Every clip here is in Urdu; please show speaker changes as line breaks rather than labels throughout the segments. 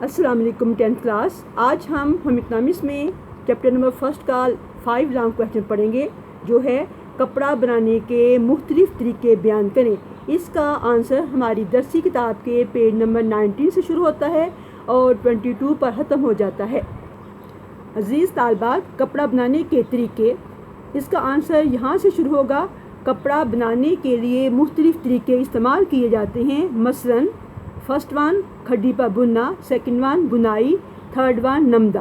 السلام علیکم 10th کلاس. آج ہم ہوم اکنامکس میں چیپٹر نمبر 1 کا 5 لانگ کویشچن پڑھیں گے جو ہے کپڑا بنانے کے مختلف طریقے بیان کریں. اس کا آنسر ہماری درسی کتاب کے پیج نمبر 19 سے شروع ہوتا ہے اور 22 پر ختم ہو جاتا ہے. عزیز طالبات، کپڑا بنانے کے طریقے، اس کا آنسر یہاں سے شروع ہوگا. کپڑا بنانے کے لیے مختلف طریقے استعمال کیے جاتے ہیں. مثلاً فرسٹ ون کھڈی پر بننا، سیکنڈ ون بنائی، تھرڈ ون نمدہ.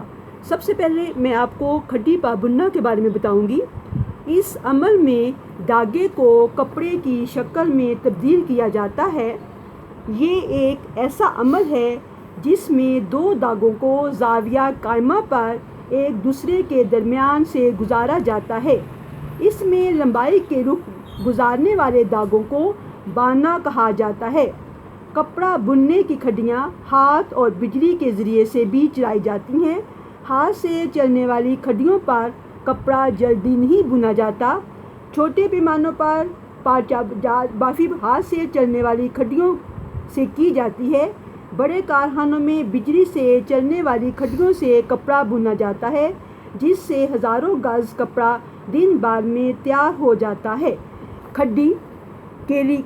سب سے پہلے میں آپ کو کھڈی پر بننا کے بارے میں بتاؤں گی. اس عمل میں دھاگے کو کپڑے کی شکل میں تبدیل کیا جاتا ہے. یہ ایک ایسا عمل ہے جس میں دو دھاگوں کو زاویہ قائمہ پر ایک دوسرے کے درمیان سے گزارا جاتا ہے. اس میں لمبائی کے رخ گزارنے والے دھاگوں کو بانا کہا جاتا ہے. کپڑا بننے کی کھڈیاں ہاتھ اور بجلی کے ذریعے سے بھی چلائی جاتی ہیں. ہاتھ سے چلنے والی کھڈیوں پر کپڑا جلدی نہیں بنا جاتا. چھوٹے پیمانوں پر بافی ہاتھ سے چلنے والی کھڈیوں سے کی جاتی ہے. بڑے کارخانوں میں بجلی سے چلنے والی کھڈیوں سے کپڑا بنا جاتا ہے جس سے ہزاروں گز کپڑا دن بھر میں تیار ہو جاتا ہے. کھڈی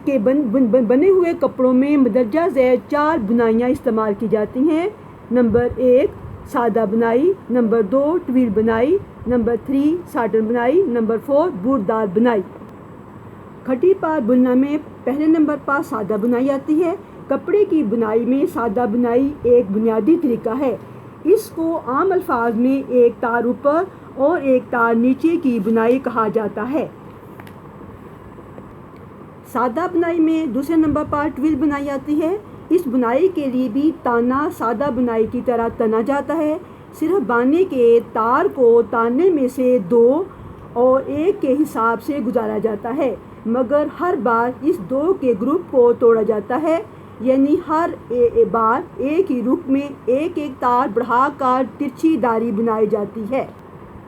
کے بنے ہوئے کپڑوں میں مندرجہ ذیل 4 بنائیاں استعمال کی جاتی ہیں. نمبر 1 سادہ بنائی، نمبر 2 ٹویل بنائی، نمبر 3 ساٹن بنائی، نمبر 4 بوردار بنائی. کھڈی پر بننا میں پہلے نمبر پر سادہ بنائی آتی ہے. کپڑے کی بنائی میں سادہ بنائی ایک بنیادی طریقہ ہے. اس کو عام الفاظ میں ایک تار اوپر اور ایک تار نیچے کی بنائی کہا جاتا ہے. سادہ بنائی میں دوسرے نمبر پر ٹویل بنائی آتی ہے. اس بنائی کے لیے بھی تانا سادہ بنائی کی طرح تنا جاتا ہے. صرف بانے کے تار کو تانے میں سے 2 اور 1 کے حساب سے گزارا جاتا ہے، مگر ہر بار اس 2 کے گروپ کو توڑا جاتا ہے. یعنی ہر بار ایک ہی رخ میں ایک تار بڑھا کر ترچھی دھاری بنائی جاتی ہے.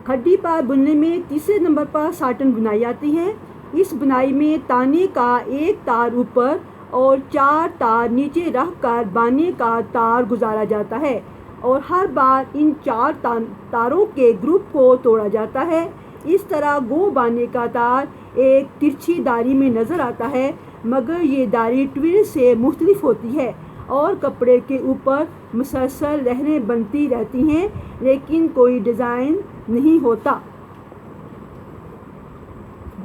کھڈی پر بننے میں تیسرے نمبر پر ساٹن بنائی آتی ہے. اس بنائی میں تانے کا ایک تار اوپر اور 4 تار نیچے رکھ کر بانے کا تار گزارا جاتا ہے اور ہر بار ان 4 تاروں کے گروپ کو توڑا جاتا ہے. اس طرح گو بانے کا تار ایک ترچھی دھاری میں نظر آتا ہے، مگر یہ دھاری ٹویل سے مختلف ہوتی ہے اور کپڑے کے اوپر مسلسل لہریں بنتی رہتی ہیں لیکن کوئی ڈیزائن نہیں ہوتا.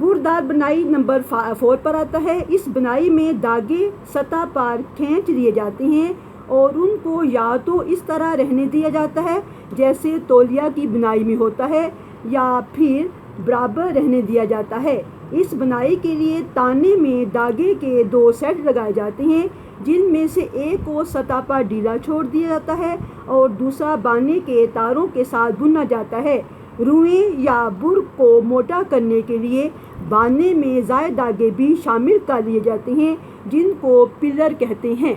بوردار بنائی نمبر 4 پر آتا ہے. اس بنائی میں دھاگے سطح پر کھینچ لیے جاتے ہیں اور ان کو یا تو اس طرح رہنے دیا جاتا ہے جیسے تولیہ کی بنائی میں ہوتا ہے یا پھر برابر رہنے دیا جاتا ہے. اس بنائی کے لیے تانے میں دھاگے کے 2 سیٹ لگائے جاتے ہیں جن میں سے ایک کو سطح پر ڈھیلا چھوڑ دیا جاتا ہے اور دوسرا بانے کے تاروں کے ساتھ بنا جاتا ہے. روئیں یا بر کو موٹا کرنے کے لیے بانے میں زائد دھاگے بھی شامل کر لیے جاتے ہیں جن کو پلر کہتے ہیں.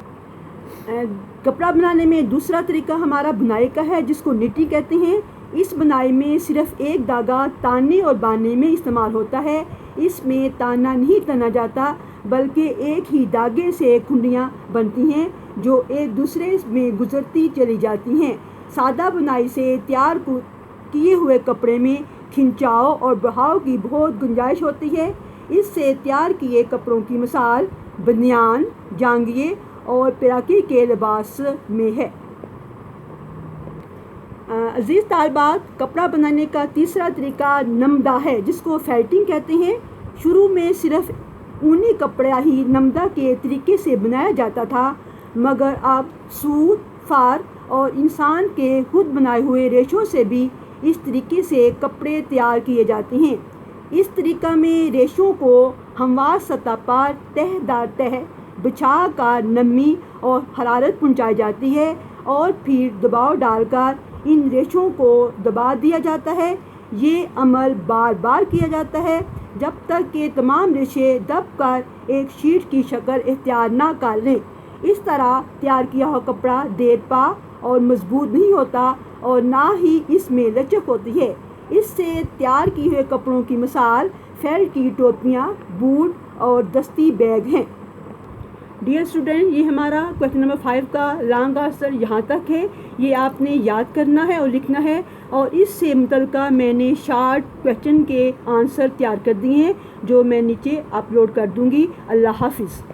کپڑا بنانے میں دوسرا طریقہ ہمارا بنائی کا ہے جس کو نٹی کہتے ہیں. اس بنائی میں صرف ایک دھاگا تانے اور بانے میں استعمال ہوتا ہے. اس میں تانا نہیں تنا جاتا بلکہ ایک ہی دھاگے سے کھنڈیاں بنتی ہیں جو ایک دوسرے میں گزرتی چلی جاتی ہیں. سادہ بنائی سے تیار کیے ہوئے کپڑے میں کھنچاؤ اور بڑھاؤ کی بہت گنجائش ہوتی ہے. اس سے تیار کیے کپڑوں کی مثال بنیان، جانگھیے اور پیراکی کے لباس میں ہے. عزیز طالبات، کپڑا بنانے کا تیسرا طریقہ نمدہ ہے جس کو فیلٹنگ کہتے ہیں. شروع میں صرف اونی کپڑا ہی نمدہ کے طریقے سے بنایا جاتا تھا، مگر اب سوت، فر اور انسان کے خود بنائے ہوئے ریشوں سے بھی اس طریقے سے کپڑے تیار کیے جاتے ہیں. اس طریقہ میں ریشوں کو ہموار سطح پر تہہ در تہہ بچھا کر نمی اور حرارت پہنچائی جاتی ہے اور پھر دباؤ ڈال کر ان ریشوں کو دبا دیا جاتا ہے. یہ عمل بار بار کیا جاتا ہے جب تک کہ تمام ریشے دب کر ایک شیٹ کی شکل اختیار نہ کر لیں. اس طرح تیار کیا ہوا کپڑا دیر پا اور مضبوط نہیں ہوتا اور نہ ہی اس میں لچک ہوتی ہے. اس سے تیار کیے ہوئے کپڑوں کی مثال فیلٹ کی ٹوپیاں، بوٹ اور دستی بیگ ہیں. ڈیئر اسٹوڈنٹ، یہ ہمارا کویشچن نمبر 5 کا لانگ آنسر یہاں تک ہے. یہ آپ نے یاد کرنا ہے اور لکھنا ہے، اور اس سے متعلقہ میں نے شارٹ کویشچن کے آنسر تیار کر دیے ہیں جو میں نیچے اپلوڈ کر دوں گی. اللہ حافظ.